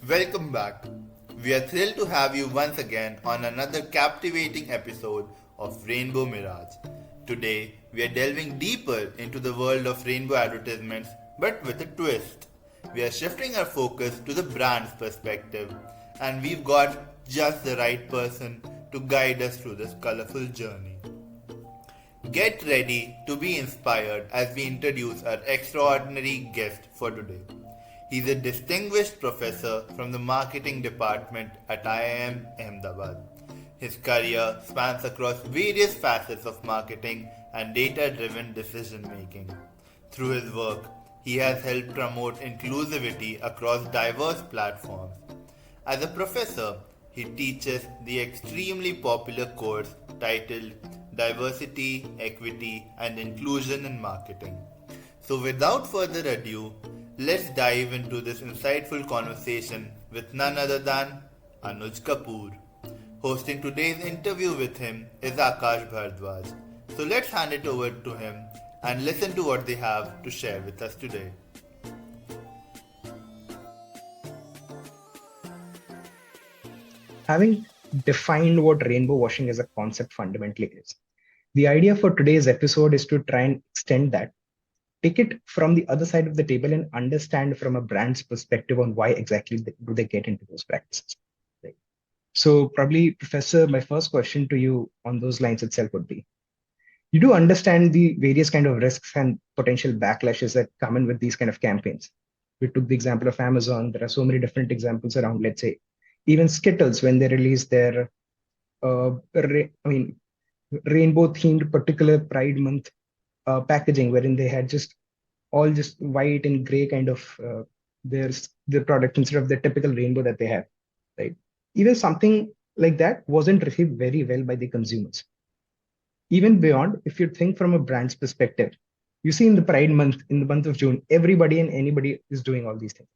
Welcome back. We are thrilled to have you once again on another captivating episode of Rainbow Mirage. Today, we are delving deeper into the world of rainbow advertisements, but with a twist. We are shifting our focus to the brand's perspective, and we've got just the right person to guide us through this colorful journey. Get ready to be inspired as we introduce our extraordinary guest for today. He's a distinguished professor from the marketing department at IIM Ahmedabad. His career spans across various facets of marketing and data driven decision making. Through his work, he has helped promote inclusivity across diverse platforms. As a professor, he teaches the extremely popular course titled Diversity, Equity, and Inclusion in Marketing. So, without further ado, let's dive into this insightful conversation with none other than Anuj Kapoor. Hosting today's interview with him is Akash Bhardwaj. So, let's hand it over to him and listen to what they have to share with us today. Having defined what rainbow washing as a concept fundamentally is, the idea for today's episode is to try and extend that, take it from the other side of the table and understand from a brand's perspective on why exactly do they get into those practices. Right. So probably, Professor, my first question to you on those lines itself would be, you do understand the various kind of risks and potential backlashes that come in with these kind of campaigns. We took the example of Amazon. There are so many different examples around, let's say, even Skittles when they release their, rainbow themed particular Pride Month packaging, wherein they had just white and gray kind of their product instead of the typical rainbow that they have, right? Even something like that wasn't received very well by the consumers. Even beyond, if you think from a brand's perspective, you see in the Pride Month, in the month of June, everybody and anybody is doing all these things.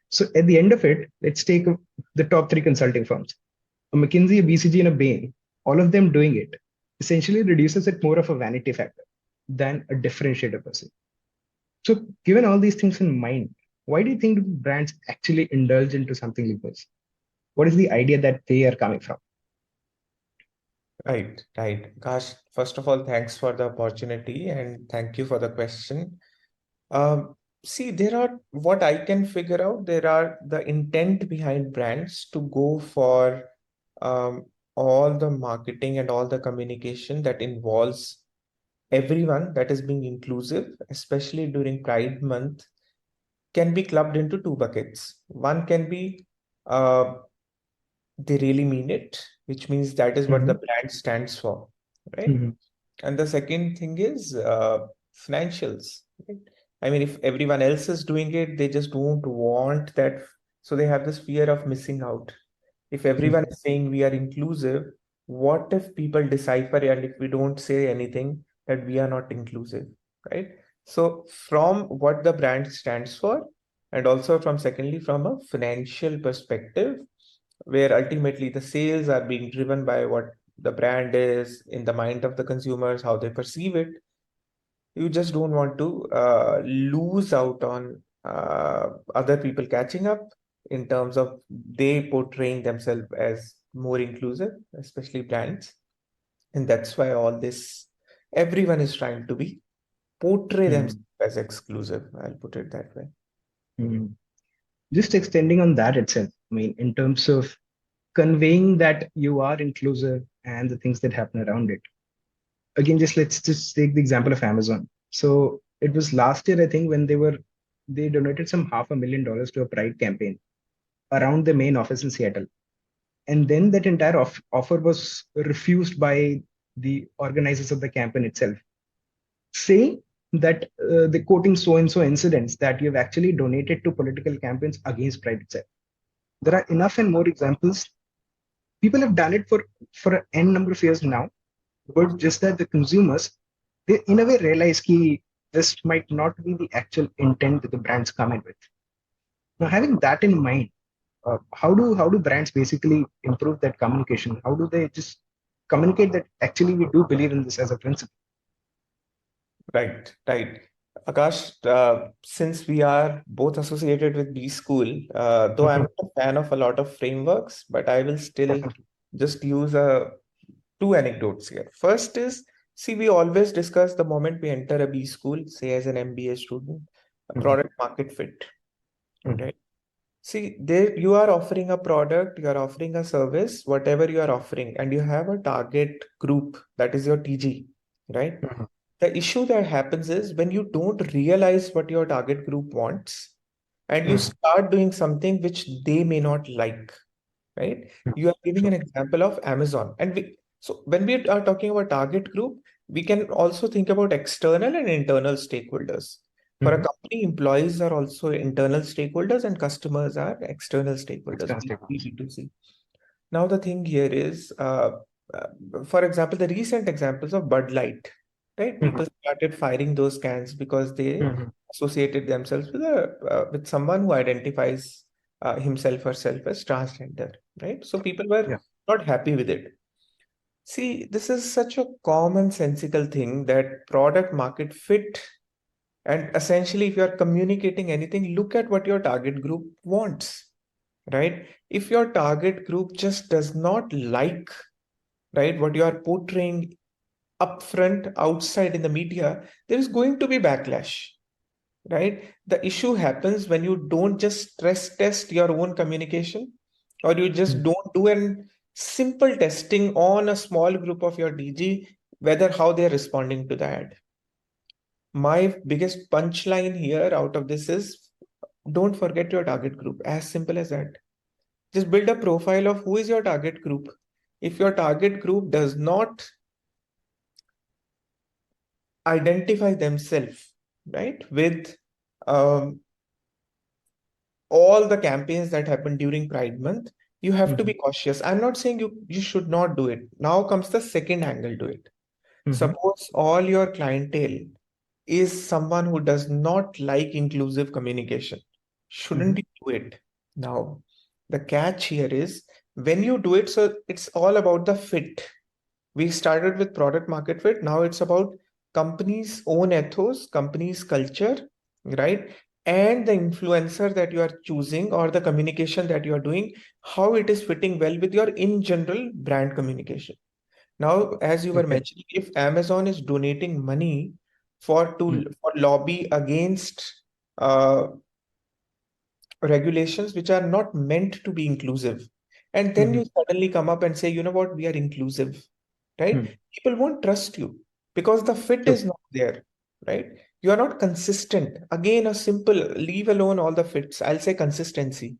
So at the end of it, let's take the top three consulting firms, a McKinsey, a BCG, and a Bain, all of them doing it, essentially reduces it more of a vanity factor than a differentiator per se. So given all these things in mind, why do you think brands actually indulge into something like this? What is the idea that they are coming from? Right, right. Gosh, first of all, thanks for the opportunity and thank you for the question. See, there are what I can figure out, there are the intent behind brands to go for all the marketing and all the communication that involves everyone that is being inclusive, especially during Pride Month, can be clubbed into two buckets. One can be uh, they really mean it, which means that is what the brand stands for, right? Mm-hmm. And the second thing is financials, right? I mean, if everyone else is doing it, they just don't want that. So they have this fear of missing out. If everyone is saying we are inclusive, what if people decipher and if we don't say anything that we are not inclusive, right? So from what the brand stands for, and also from secondly, from a financial perspective, where ultimately the sales are being driven by what the brand is in the mind of the consumers, how they perceive it. You just don't want to lose out on other people catching up in terms of they portraying themselves as more inclusive, especially brands. And that's why all this, everyone is trying to be portray themselves as exclusive. I'll put it that way. Mm-hmm. Just extending on that itself, I mean, in terms of conveying that you are inclusive and the things that happen around it. Again, let's just take the example of Amazon. So it was last year, I think, when they donated some $500,000 to a Pride campaign around the main office in Seattle. And then that entire offer was refused by the organizers of the campaign itself, saying that the quoting so and so incidents that you've actually donated to political campaigns against Pride itself. There are enough and more examples. People have done it for an n number of years now, but just that the consumers, they in a way realize that this might not be the actual intent that the brands come in with. Now, having that in mind, how do brands basically improve that communication? How do they just communicate that actually we do believe in this as a principle? Right, right. Akash, since we are both associated with B School, though I'm Mhm. not a fan of a lot of frameworks, but I will still Definitely. just use two anecdotes here. First is, see, we always discuss the moment we enter a B school, say as an MBA student, a Mhm. product market fit, Mhm. right? See, there you are offering a product, you are offering a service, whatever you are offering, and you have a target group that is your TG, right? Mhm. The issue that happens is when you don't realize what your target group wants and you Mhm. start doing something which they may not like, right? Mhm. You are giving True. an example of Amazon. So when we are talking about target group, we can also think about external and internal stakeholders. For a Mhm. company, employees are also internal stakeholders and customers are external stakeholders, External B2B, stakeholders. B2C. Now, the thing here is, for example, the recent examples of Bud Light, right? Mhm. People started firing those cans because they Mhm. associated themselves with someone who identifies himself or herself as transgender, right? So people were Yeah. not happy with it. See, this is such a commonsensical thing that product market fit. And essentially, if you are communicating anything, look at what your target group wants, right? If your target group just does not like, right, what you are portraying upfront outside in the media, there is going to be backlash, right? The issue happens when you don't just stress test your own communication or you just Mhm. don't do an simple testing on a small group of your DG, whether how they're responding to the ad. My biggest punchline here out of this is don't forget your target group. As simple as that. Just build a profile of who is your target group. If your target group does not identify themselves, right, with um, all the campaigns that happen during Pride Month, you have to Mhm. be cautious. I'm not saying you should not do it. Now comes the second angle to it. Mhm. Suppose all your clientele is someone who does not like inclusive communication. Shouldn't Mhm. you do it? Now, the catch here is when you do it, so it's all about the fit. We started with product market fit. Now it's about company's own ethos, company's culture, right? And the influencer that you are choosing or the communication that you are doing, how it is fitting well with your in general brand communication. Now, as you were Okay. mentioning, if Amazon is donating money Mhm. for lobby against uh, regulations which are not meant to be inclusive, and then Mhm. you suddenly come up and say, you know what, we are inclusive, right? Mhm. People won't trust you because the fit True. is not there, right? You are not consistent. Again, a simple leave alone all the fits. I'll say consistency.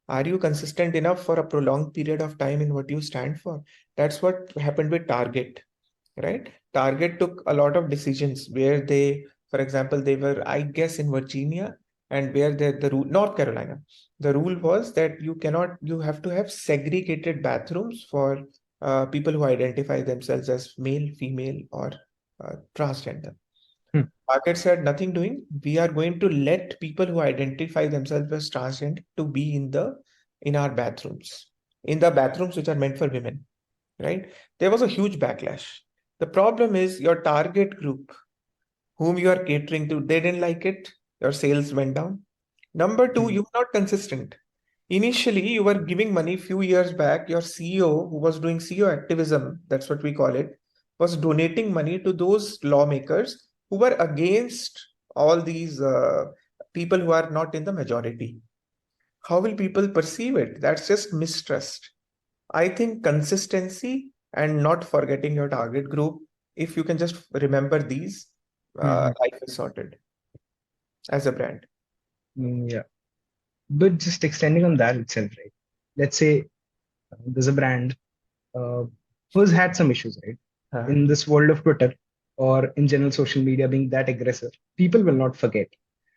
Are you consistent enough for a prolonged period of time in what you stand for? That's what happened with Target, right? Target took a lot of decisions where they, for example, they were, I guess, in Virginia, and where the rule, North Carolina, the rule was that you have to have segregated bathrooms for people who identify themselves as male, female, or transgender. Mhm. Target said nothing doing. We are going to let people who identify themselves as transgender to be in our bathrooms, in the bathrooms which are meant for women, right? There was a huge backlash. The problem is your target group, whom you are catering to, they didn't like it. Your sales went down. Number two, Mhm. you were not consistent. Initially, you were giving money few years back. Your CEO, who was doing CEO activism, that's what we call it, was donating money to those lawmakers who were against all these people who are not in the majority. How will people perceive it? That's just mistrust. I think consistency and not forgetting your target group, if you can just remember these, Mhm. life is sorted as a brand. Yeah. But just extending on that itself, right? Let's say there's a brand uh, who's had some issues, right? Uh, In this world of Twitter or in general social media being that aggressive, people will not forget.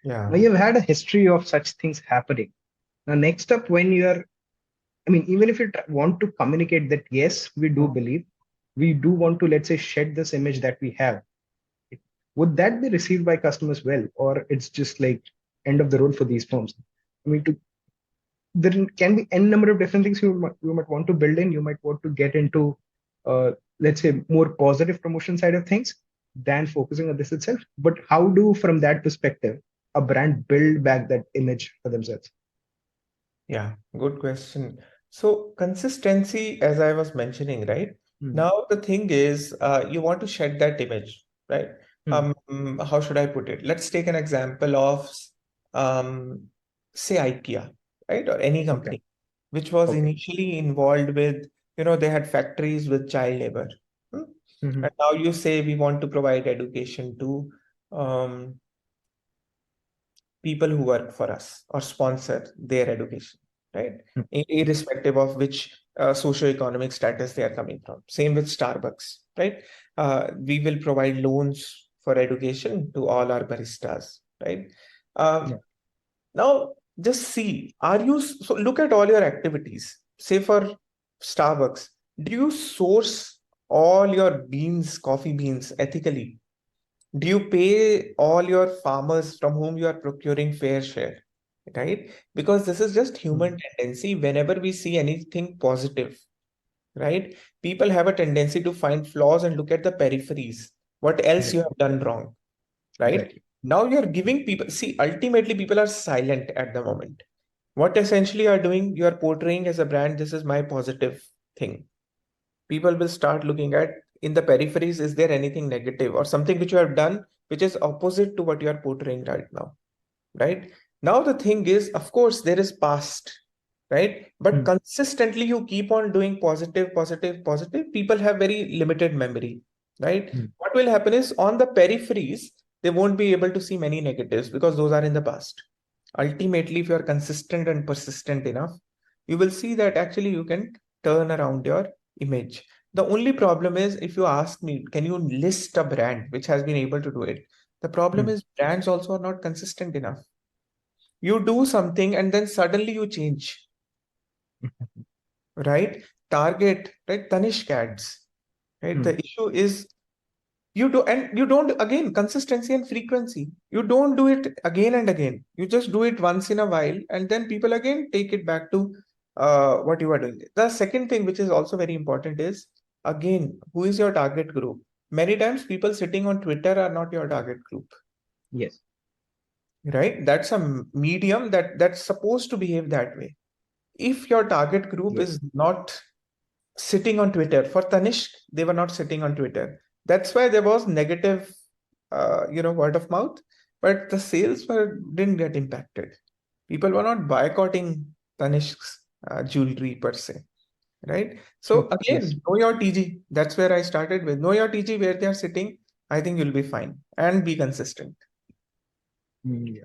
Now yeah. you've had a history of such things happening. Now, next up, when you are, I mean, even if you want to communicate that, yes, we do believe, we do want to, let's say, shed this image that we have, would that be received by customers well, or it's just like end of the road for these firms? I mean, there can be n number of different things you might want to build in. You might want to get into, let's say, more positive promotion side of things. than focusing on this itself. But how do, from that perspective, a brand build back that image for themselves? Yeah, good question. So consistency, as I was mentioning, right? Hmm. Now the thing is, you want to shed that image, right? Hmm. How should I put it? Let's take an example of, um, say IKEA, right? Or any Okay. company, which was Okay. initially involved with, they had factories with child labor. Hmm? Hmm. And now you say we want to provide education to um, people who work for us or sponsor their education, right? Hmm. Irrespective of which socio-economic status they are coming from. Same with Starbucks, right? We will provide loans for education to all our baristas, right? Yeah. Now, just see, so look at all your activities. Say for Starbucks, do you source all your beans, coffee beans ethically? Do you pay all your farmers from whom you are procuring fair share? Right? Because this is just Hmm. human tendency. Whenever we see anything positive, right? People have a tendency to find flaws and look at the peripheries. What else Right. you have done wrong, right? Exactly. Now you're giving people, see, ultimately people are silent at the moment. What essentially you are doing, you are portraying as a brand, this is my positive thing. People will start looking at in the peripheries, is there anything negative or something which you have done which is opposite to what you are portraying right now, right? Now the thing is, of course, there is past, right? But Hmm. consistently you keep on doing positive, positive, positive. People have very limited memory, right? Hmm. What will happen is on the peripheries, they won't be able to see many negatives because those are in the past. Ultimately, if you are consistent and persistent enough, you will see that actually you can turn around your image. The only problem is, if you ask me, can you list a brand which has been able to do it? The problem Hmm. is brands also are not consistent enough. You do something and then suddenly you change, right? Target, right? Tanishq ads, right? Hmm. The issue is you do, and you don't, again, consistency and frequency. You don't do it again and again. You just do it once in a while, and then people again take it back to what you are doing. The second thing, which is also very important, is again, who is your target group? Many times, people sitting on Twitter are not your target group, Yes. right? That's a medium that's supposed to behave that way. If your target group Yes. is not sitting on Twitter, for Tanishq, they were not sitting on Twitter. That's why there was negative, word of mouth, but the sales didn't get impacted. People were not boycotting Tanishq's jewelry per se, right? True. So Yes. again, know your TG. That's where I started with. Know your TG where they are sitting. I think you'll be fine and be consistent. Hmm. Yeah.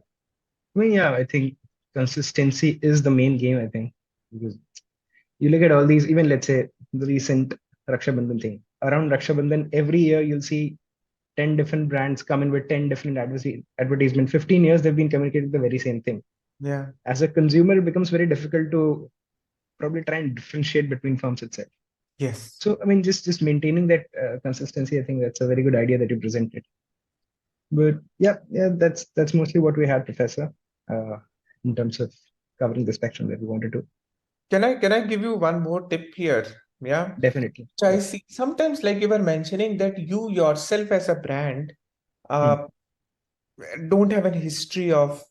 I mean, yeah, I think consistency is the main game, I think, because you look at all these, even let's say the recent Raksha Bandhan thing. Around Raksha Bandhan, every year you'll see 10 different brands come in with 10 different advertisement. 15 years they've been communicating the very same thing. Yeah. As a consumer, it becomes very difficult to probably try and differentiate between firms itself. Yes. So, I mean, just maintaining that consistency, I think that's a very good idea that you presented. But yeah, that's mostly what we had, Professor, uh, in terms of covering the spectrum that we wanted to. Can I give you one more tip here? Yeah. Definitely. So I Yeah. see sometimes, like you were mentioning, that you yourself as a brand Hmm. uh, don't have a history of,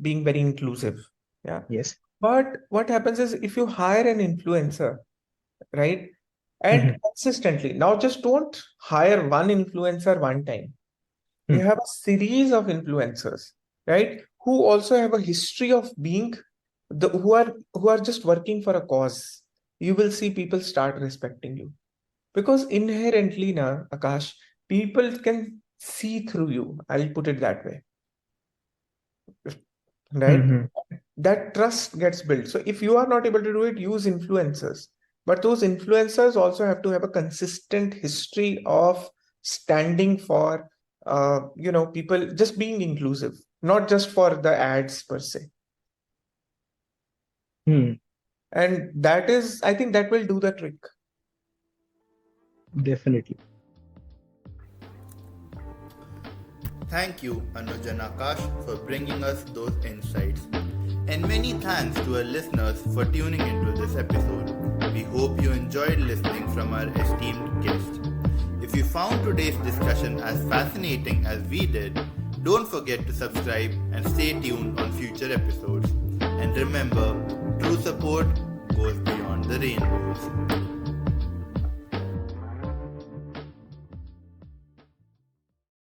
being very inclusive. Yeah. Yes. But what happens is, if you hire an influencer, right? And Hmm. consistently, now just don't hire one influencer one time. You Hmm. have a series of influencers, right? Who also have a history of being who are just working for a cause. You will see people start respecting you. Because inherently, na, Akash, people can see through you. I'll put it that way, right? Hmm. That trust gets built. So if you are not able to do it, use influencers. But those influencers also have to have a consistent history of standing for, people just being inclusive, not just for the ads per se. Hmm. And that is, I think that will do the trick. Definitely. Thank you, Anuj and Akash, for bringing us those insights. And many thanks to our listeners for tuning into this episode. We hope you enjoyed listening from our esteemed guest. If If you found today's discussion as fascinating as we did, don't forget to subscribe and stay tuned on future episodes. And remember, true support goes beyond the rainbows.